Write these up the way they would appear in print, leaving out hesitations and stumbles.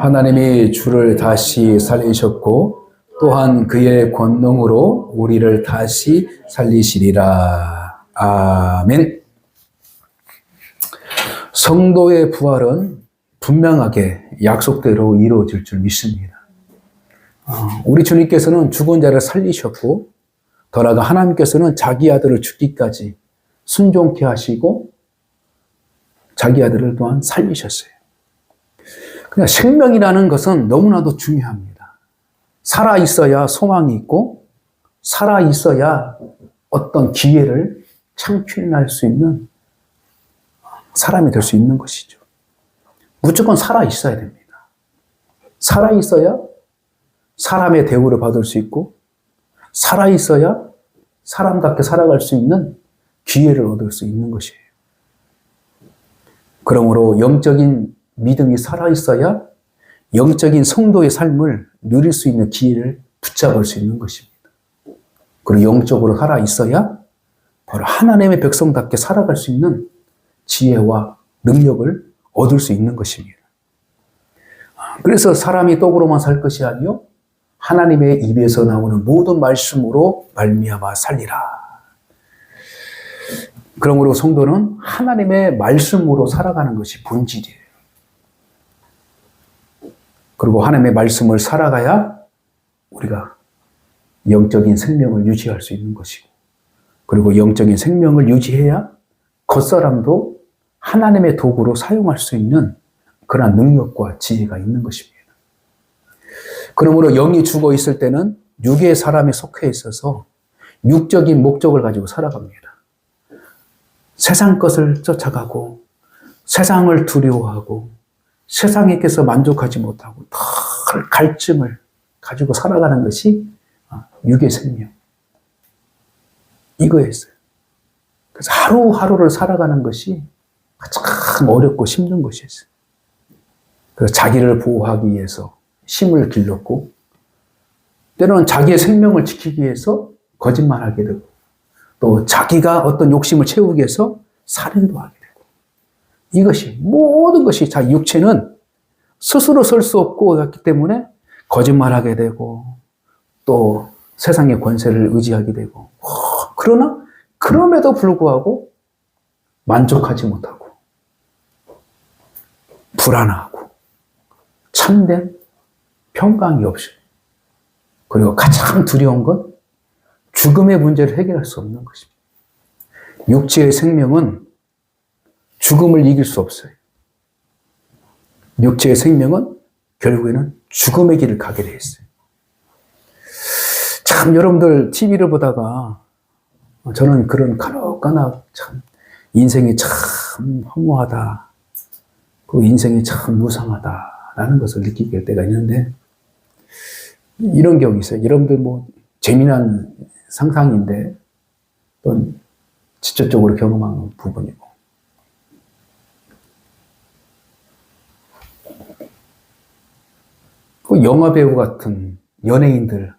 하나님이 주를 다시 살리셨고 또한 그의 권능으로 우리를 다시 살리시리라. 아멘. 성도의 부활은 분명하게 약속대로 이루어질 줄 믿습니다. 우리 주님께서는 죽은 자를 살리셨고 더 나아가 하나님께서는 자기 아들을 죽기까지 순종케 하시고 자기 아들을 또한 살리셨어요. 그러니까 생명이라는 것은 너무나도 중요합니다. 살아있어야 소망이 있고 살아있어야 어떤 기회를 창출할 수 있는 사람이 될 수 있는 것이죠. 무조건 살아있어야 됩니다. 살아있어야 사람의 대우를 받을 수 있고 살아있어야 사람답게 살아갈 수 있는 기회를 얻을 수 있는 것이에요. 그러므로 영적인 믿음이 살아있어야 영적인 성도의 삶을 누릴 수 있는 기회를 붙잡을 수 있는 것입니다. 그리고 영적으로 살아있어야 바로 하나님의 백성답게 살아갈 수 있는 지혜와 능력을 얻을 수 있는 것입니다. 그래서 사람이 떡으로만 살 것이 아니요 하나님의 입에서 나오는 모든 말씀으로 말미암아 살리라. 그러므로 성도는 하나님의 말씀으로 살아가는 것이 본질이에요. 그리고 하나님의 말씀을 살아가야 우리가 영적인 생명을 유지할 수 있는 것이고, 그리고 영적인 생명을 유지해야 겉사람도 하나님의 도구로 사용할 수 있는 그러한 능력과 지혜가 있는 것입니다. 그러므로 영이 죽어 있을 때는 육의 사람에 속해 있어서 육적인 목적을 가지고 살아갑니다. 세상 것을 쫓아가고 세상을 두려워하고 세상에게서 만족하지 못하고 늘 갈증을 가지고 살아가는 것이 육의 생명. 이거였어요. 그래서 하루하루를 살아가는 것이 참 어렵고 힘든 것이었어요. 그래서 자기를 보호하기 위해서 힘을 길렀고 때로는 자기의 생명을 지키기 위해서 거짓말하게 되고 또 자기가 어떤 욕심을 채우기 위해서 살인도 하게 되고 이것이 모든 것이 자기 육체는 스스로 설 수 없고 그렇기 때문에 거짓말하게 되고 또 세상의 권세를 의지하게 되고 그러나 그럼에도 불구하고 만족하지 못하고 불안하고 참된 평강이 없이 그리고 가장 두려운 건 죽음의 문제를 해결할 수 없는 것입니다. 육체의 생명은 죽음을 이길 수 없어요. 육체의 생명은 결국에는 죽음의 길을 가게 돼 있어요. 참 여러분들 TV를 보다가 저는 그런 간혹 참 인생이 참 허무하다. 그 인생이 참 무상하다라는 것을 느끼게 될 때가 있는데 이런 경우 있어요. 여러분들 뭐 재미난 상상인데 또 직접적으로 경험한 부분이고 그 영화배우 같은 연예인들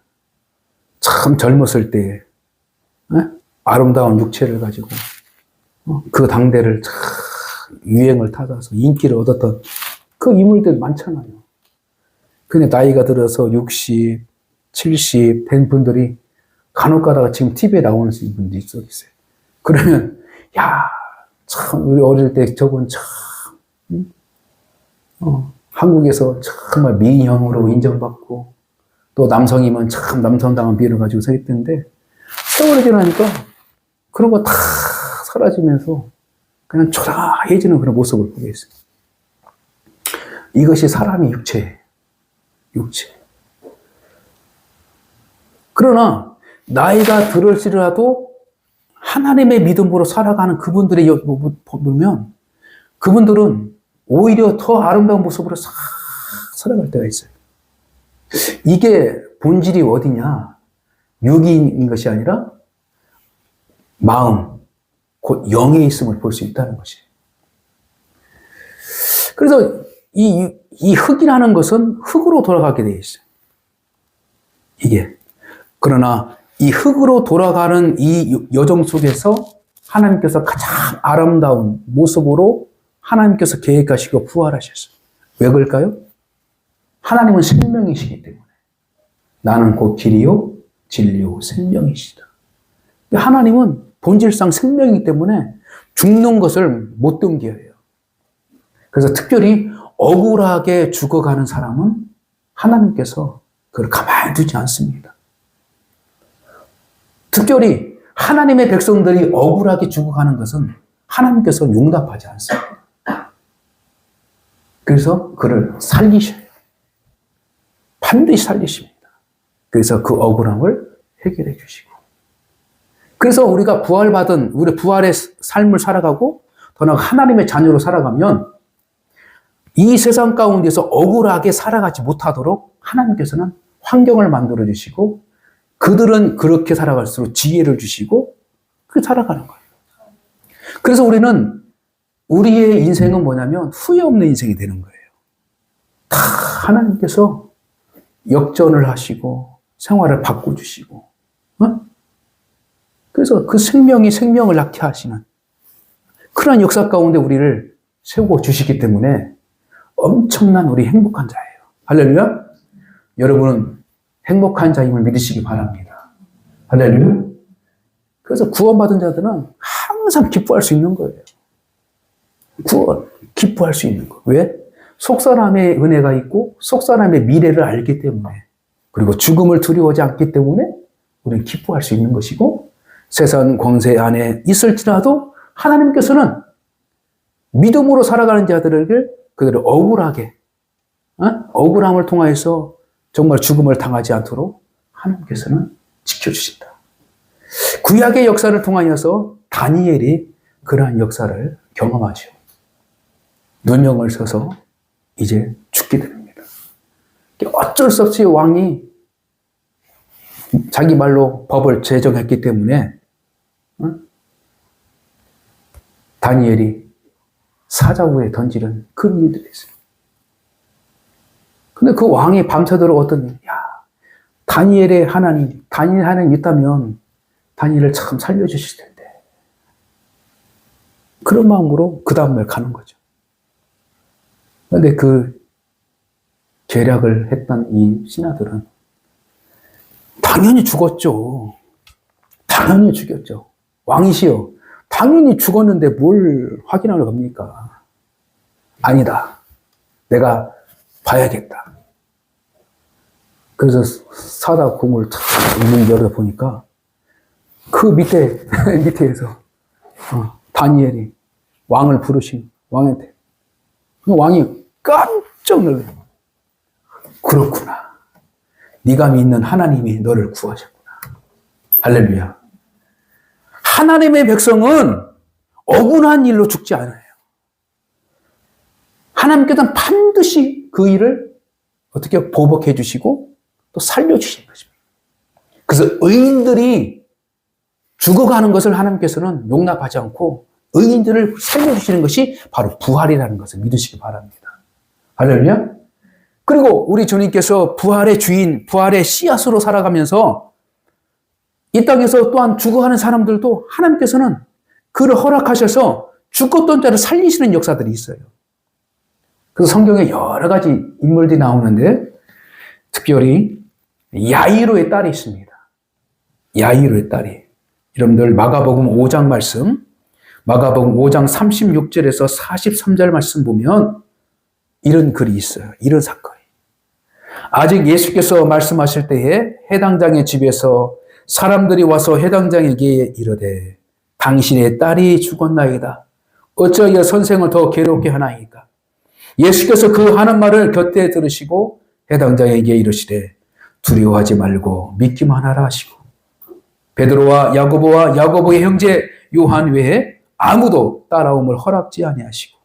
참 젊었을 때 아름다운 육체를 가지고 그 당대를 참 유행을 타서 인기를 얻었던 그 인물들 많잖아요. 근데 나이가 들어서 60, 70 된 분들이 간혹 가다가 지금 TV에 나오는 분도 있어요. 그러면 야, 참 우리 어릴 때 저분 참 한국에서 정말 미인형으로 인정받고 또 남성이면 참 남성다운 미를 가지고 서 있던데 세월이 지나니까 그런 거 다 사라지면서 그냥 초라해지는 그런 모습을 보게 했어요. 이것이 사람의 육체예요. 육체. 그러나 나이가 들을지라도 하나님의 믿음으로 살아가는 그분들의 보면 그분들은 오히려 더 아름다운 모습으로 싹 살아갈 때가 있어요. 이게 본질이 어디냐? 육인 것이 아니라 마음, 곧 영에 있음을 볼 수 있다는 것이에요. 그래서 이 흙이라는 것은 흙으로 돌아가게 되어 있어요. 이게. 그러나 이 흙으로 돌아가는 이 여정 속에서 하나님께서 가장 아름다운 모습으로 하나님께서 계획하시고 부활하셨어요. 왜 그럴까요? 하나님은 생명이시기 때문에 나는 곧 길이요 진리요 생명이시다. 하나님은 본질상 생명이기 때문에 죽는 것을 못 등겨해요. 그래서 특별히 억울하게 죽어가는 사람은 하나님께서 그걸 가만히 두지 않습니다. 특별히 하나님의 백성들이 억울하게 죽어가는 것은 하나님께서 용납하지 않습니다. 그래서 그를 살리셔요. 반드시 살리십니다. 그래서 그 억울함을 해결해 주시고. 그래서 우리가 부활받은, 우리 부활의 삶을 살아가고 더 나아가 하나님의 자녀로 살아가면 이 세상 가운데서 억울하게 살아가지 못하도록 하나님께서는 환경을 만들어 주시고 그들은 그렇게 살아갈수록 지혜를 주시고 그렇게 살아가는 거예요. 그래서 우리는 우리의 인생은 뭐냐면 후회 없는 인생이 되는 거예요. 다 하나님께서 역전을 하시고 생활을 바꿔주시고 그래서 그 생명이 생명을 낳게 하시는 그런 역사 가운데 우리를 세우고 주시기 때문에 엄청난 우리 행복한 자예요. 할렐루야. 여러분은 행복한 자임을 믿으시기 바랍니다. 할렐루야. 그래서 구원받은 자들은 항상 기뻐할 수 있는 거예요. 구원, 기뻐할 수 있는 거. 왜? 속사람의 은혜가 있고 속사람의 미래를 알기 때문에 그리고 죽음을 두려워하지 않기 때문에 우리는 기뻐할 수 있는 것이고 세상 권세 안에 있을지라도 하나님께서는 믿음으로 살아가는 자들에게 그들을 억울하게 억울함을 통하여서 정말 죽음을 당하지 않도록 하나님께서는 지켜주신다. 구약의 역사를 통하여서 다니엘이 그러한 역사를 경험하죠. 누명을 써서 이제 죽게 됩니다. 어쩔 수 없이 왕이 자기 말로 법을 제정했기 때문에 다니엘이 사자우에 던지는 그런 일들이 있어요. 근데 그 왕이 밤새도록 어떤 일, 다니엘 하나님 있다면 다니엘을 참 살려주실 텐데. 그런 마음으로 그 다음날 가는 거죠. 그런데 그 계략을 했던 이 신하들은 당연히 죽었죠. 당연히 죽였죠. 왕이시여, 당연히 죽었는데 뭘 확인하러 갑니까? 아니다. 내가 봐야겠다. 그래서 사다 궁을 탁 문 열어보니까 그 밑에서 다니엘이 왕을 부르신 왕한테 왕이 깜짝 놀라요. 그렇구나. 네가 믿는 하나님이 너를 구하셨구나. 할렐루야. 하나님의 백성은 억울한 일로 죽지 않아요. 하나님께서는 반드시 그 일을 어떻게 보복해 주시고 또 살려주시는 것입니다. 그래서 의인들이 죽어가는 것을 하나님께서는 용납하지 않고 의인들을 살려주시는 것이 바로 부활이라는 것을 믿으시기 바랍니다. 할렐루야. 그리고 우리 주님께서 부활의 주인, 부활의 씨앗으로 살아가면서 이 땅에서 또한 죽어가는 사람들도 하나님께서는 그를 허락하셔서 죽었던 자를 살리시는 역사들이 있어요. 그래서 성경에 여러 가지 인물들이 나오는데 특별히 야이로의 딸이 있습니다. 야이로의 딸이. 여러분들 마가복음 5장 말씀, 마가복음 5장 36절에서 43절 말씀 보면 이런 글이 있어요. 이런 사건이. 아직 예수께서 말씀하실 때에 해당장의 집에서 사람들이 와서 해당장에게 이르되 당신의 딸이 죽었나이다. 어찌하여 선생을 더 괴롭게 하나이까? 예수께서 그 하는 말을 곁에 들으시고 해당장에게 이르시되 두려워하지 말고 믿기만 하라 하시고 베드로와 야고보와 야고보의 형제 요한 외에 아무도 따라옴을 허락지 아니하시고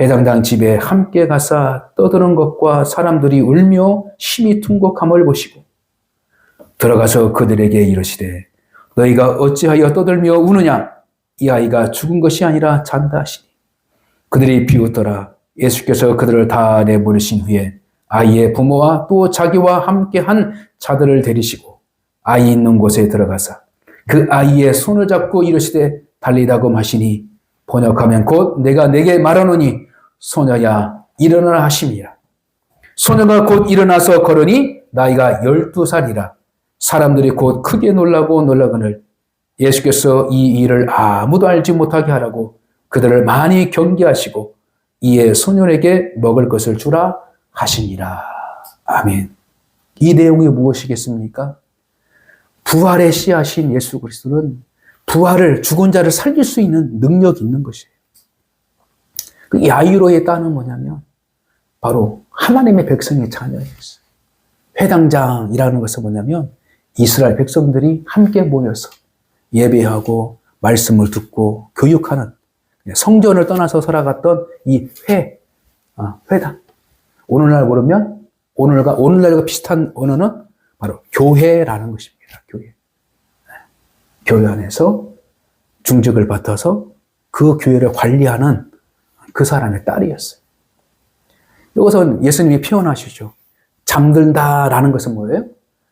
해당장 집에 함께 가사 떠드는 것과 사람들이 울며 심히 퉁곡함을 보시고 들어가서 그들에게 이르시되 너희가 어찌하여 떠들며 우느냐? 이 아이가 죽은 것이 아니라 잔다 하시니 그들이 비웃더라. 예수께서 그들을 다 내보내신 후에 아이의 부모와 또 자기와 함께한 자들을 데리시고 아이 있는 곳에 들어가사 그 아이의 손을 잡고 이르시되 달리다금 하시니 번역하면 곧 내가 내게 말하노니 소녀야 일어나라 하심이라. 소녀가 곧 일어나서 걸으니 나이가 12살이라. 사람들이 곧 크게 놀라고 놀라거늘 예수께서 이 일을 아무도 알지 못하게 하라고 그들을 많이 경계하시고 이에 소년에게 먹을 것을 주라 하시니라. 아멘. 이 내용이 무엇이겠습니까? 부활의 씨앗인 예수 그리스도는 부활을, 죽은 자를 살릴 수 있는 능력이 있는 것이에요. 그 야이로의 딸은 뭐냐면 바로 하나님의 백성의 자녀였어요. 회당장이라는 것은 뭐냐면 이스라엘 백성들이 함께 모여서 예배하고 말씀을 듣고 교육하는, 성전을 떠나서 살아갔던 이 회당. 오늘날 부르면 오늘날과 비슷한 언어는 바로 교회라는 것입니다. 교회. 교회 안에서 중직을 맡아서 그 교회를 관리하는 그 사람의 딸이었어요. 이것은 예수님이 표현하시죠. 잠들다라는 것은 뭐예요?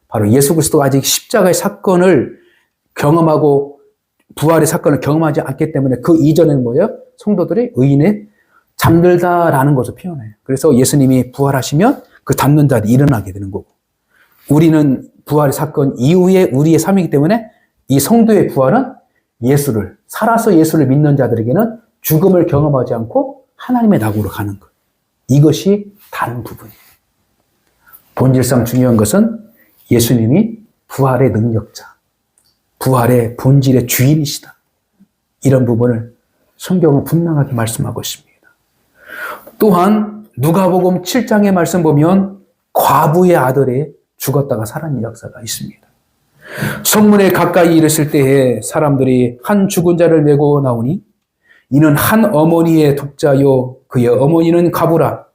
바로 예수 그리스도가 아직 십자가의 사건을 경험하고 부활의 사건을 경험하지 않기 때문에 그 이전에는 뭐예요? 성도들이 의인의 잠들다라는 것을 표현해요. 그래서 예수님이 부활하시면 그 잠든 자들이 일어나게 되는 거고, 우리는 부활의 사건 이후에 우리의 삶이기 때문에 이 성도의 부활은 살아서 예수를 믿는 자들에게는 죽음을 경험하지 않고 하나님의 나라로 가는 것. 이것이 다른 부분이에요. 본질상 중요한 것은 예수님이 부활의 능력자, 부활의 본질의 주인이시다. 이런 부분을 성경은 분명하게 말씀하고 있습니다. 또한 누가복음 7장의 말씀 보면 과부의 아들이 죽었다가 살아난 역사가 있습니다. 성문에 가까이 이르실 때에 사람들이 한 죽은 자를 메고 나오니 이는 한 어머니의 독자요 그의 어머니는 가부라.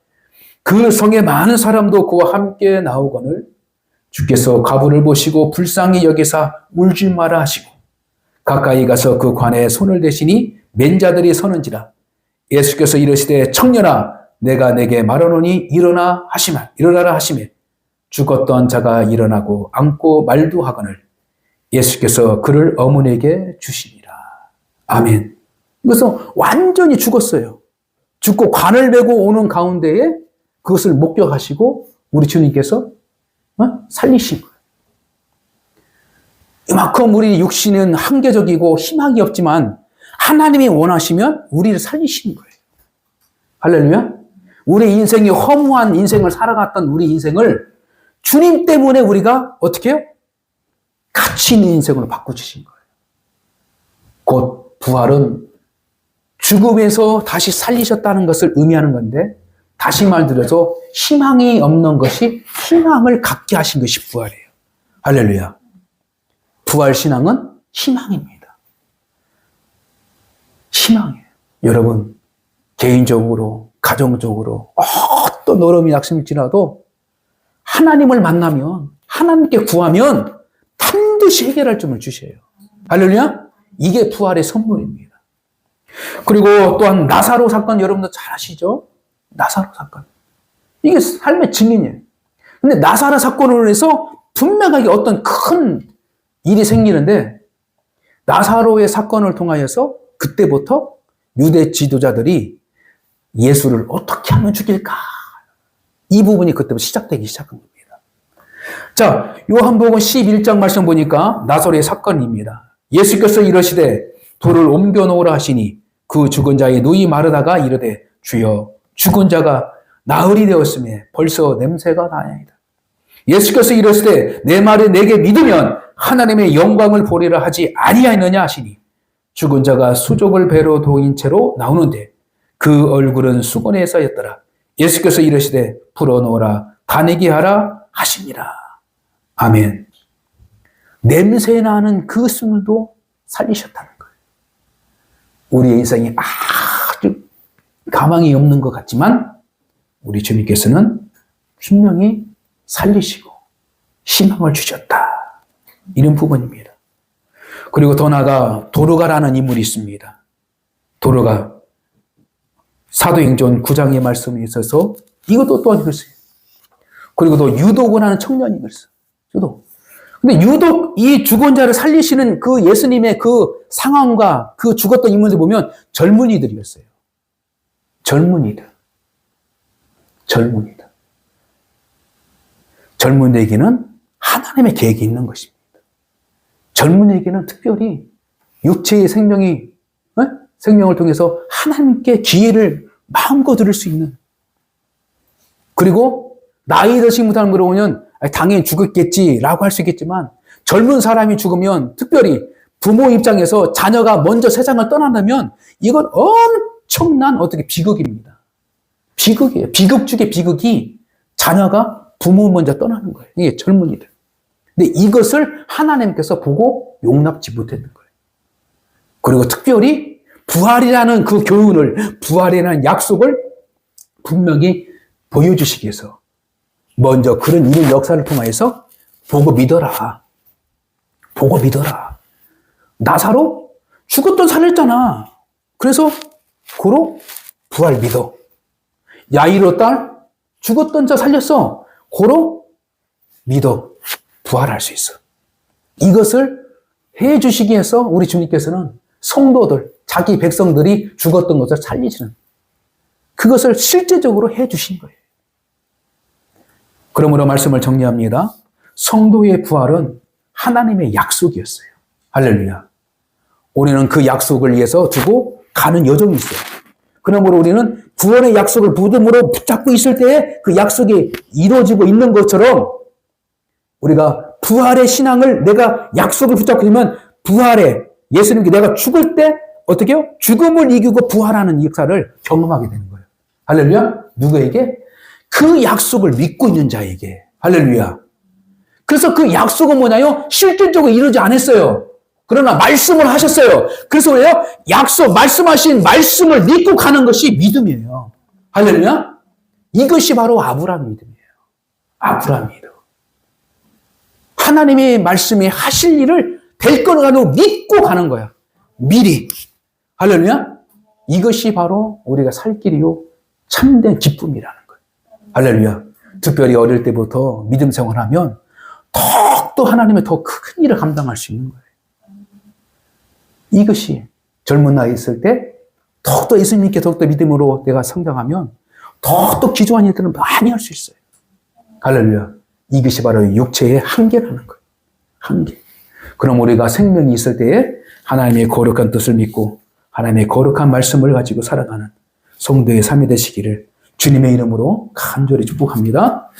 그 성에 많은 사람도 그와 함께 나오거늘 주께서 가부를 보시고 불쌍히 여기사 울지 마라 하시고 가까이 가서 그 관에 손을 대시니 맨 자들이 서는지라. 예수께서 이르시되 청년아 내가 내게 말하노니 일어나라 하시매 죽었던 자가 일어나고 앉고 말도 하거늘 예수께서 그를 어머니에게 주시니라. 아멘. 이것은 완전히 죽었어요. 죽고 관을 메고 오는 가운데에 그것을 목격하시고 우리 주님께서 살리신 거예요. 이만큼 우리 육신은 한계적이고 희망이 없지만 하나님이 원하시면 우리를 살리시는 거예요. 할렐루야. 우리 인생이 허무한 인생을 살아갔던 우리 인생을 주님 때문에 우리가 어떻게 해요? 가치 있는 인생으로 바꿔주신 거예요. 곧 부활은 죽음에서 다시 살리셨다는 것을 의미하는 건데, 다시 말들어서 희망이 없는 것이 희망을 갖게 하신 것이 부활이에요. 할렐루야. 부활 신앙은 희망입니다. 희망이에요. 여러분, 개인적으로, 가정적으로 어떤 어려움이 낙심일지라도 하나님을 만나면, 하나님께 구하면 반드시 해결할 점을 주셔요. 할렐루야. 이게 부활의 선물입니다. 그리고 또한 나사로 사건 여러분도 잘 아시죠? 나사로 사건. 이게 삶의 증인이에요. 근데 나사로 사건으로 해서 분명하게 어떤 큰 일이 생기는데 나사로의 사건을 통하여서 그때부터 유대 지도자들이 예수를 어떻게 하면 죽일까? 이 부분이 그때부터 시작되기 시작한 겁니다. 자, 요한복음 11장 말씀 보니까 나사로의 사건입니다. 예수께서 이르시되 돌을 옮겨 놓으라 하시니 그 죽은 자의 누이 마르다가 이르되 주여 죽은 자가 나흘이 되었으며 벌써 냄새가 나나이다. 예수께서 이르시되 내 말을 내게 믿으면 하나님의 영광을 보리라 하지 아니하였느냐 하시니 죽은 자가 수족을 배로 동인 채로 나오는데 그 얼굴은 수건에 쌓였더라. 예수께서 이르시되 풀어놓으라 다니게 하라 하시니라. 아멘. 냄새나는 그 숨도 살리셨다는 거예요. 우리의 인생이 아주 가망이 없는 것 같지만 우리 주님께서는 분명히 살리시고 희망을 주셨다. 이런 부분입니다. 그리고 더 나아가 도르가라는 인물이 있습니다. 도르가 사도행전 9장의 말씀에 있어서 이것도 또한 그랬어요. 그리고 또 유도고라는 청년이 그랬어요. 유도. 근데 유독 이 죽은 자를 살리시는 그 예수님의 그 상황과 그 죽었던 인물들 보면 젊은이들이었어요. 젊은이들. 젊은이에게는 하나님의 계획이 있는 것입니다. 젊은이에게는 특별히 육체의 생명을 통해서 하나님께 기회를 마음껏 드릴 수 있는, 그리고 나이 드신 분들 물어보면 당연히 죽었겠지라고 할 수 있겠지만, 젊은 사람이 죽으면 특별히 부모 입장에서 자녀가 먼저 세상을 떠난다면 이건 엄청난 비극입니다. 비극이에요. 비극 중에 비극이 자녀가 부모 먼저 떠나는 거예요. 이게 젊은이들. 근데 이것을 하나님께서 보고 용납지 못했는 거예요. 그리고 특별히 부활이라는 그 교훈을, 부활이라는 약속을 분명히 보여주시기 위해서 먼저 그런 일의 역사를 통해서 보고 믿어라. 보고 믿어라. 나사로 죽었던 살렸잖아. 그래서 고로 부활 믿어. 야이로 딸 죽었던 자 살렸어. 고로 믿어. 부활할 수 있어. 이것을 해 주시기 위해서 우리 주님께서는 성도들, 자기 백성들이 죽었던 것을 살리시는, 그것을 실제적으로 해 주신 거예요. 그러므로 말씀을 정리합니다. 성도의 부활은 하나님의 약속이었어요. 할렐루야. 우리는 그 약속을 위해서 두고 가는 여정이 있어요. 그러므로 우리는 구원의 약속을 믿음으로 붙잡고 있을 때에 그 약속이 이루어지고 있는 것처럼, 우리가 부활의 신앙을, 내가 약속을 붙잡고 있으면 부활의 예수님께 내가 죽을 때 어떻게 해요? 죽음을 이기고 부활하는 역사를 경험하게 되는 거예요. 할렐루야. 누구에게? 그 약속을 믿고 있는 자에게. 할렐루야. 그래서 그 약속은 뭐냐요? 실질적으로 이루지 않았어요. 그러나 말씀을 하셨어요. 그래서 왜요? 약속, 말씀하신 말씀을 믿고 가는 것이 믿음이에요. 할렐루야. 이것이 바로 아브라함 믿음이에요. 아브라함 믿음. 하나님의 말씀이 하실 일을 될 거라고 믿고 가는 거야. 미리. 할렐루야. 이것이 바로 우리가 살 길이요 참된 기쁨이라는 거예요. 할렐루야. 특별히 어릴 때부터 믿음 생활하면 더욱더 하나님의 더 큰 일을 감당할 수 있는 거예요. 이것이 젊은 나이에 있을 때 더욱더 예수님께 더욱더 믿음으로 내가 성장하면 더욱더 기도한 일들은 많이 할 수 있어요. 할렐루야. 이것이 바로 육체의 한계라는 거예요. 한계. 그럼 우리가 생명이 있을 때에 하나님의 거룩한 뜻을 믿고 하나님의 거룩한 말씀을 가지고 살아가는 성도의 삶이 되시기를 주님의 이름으로 간절히 축복합니다.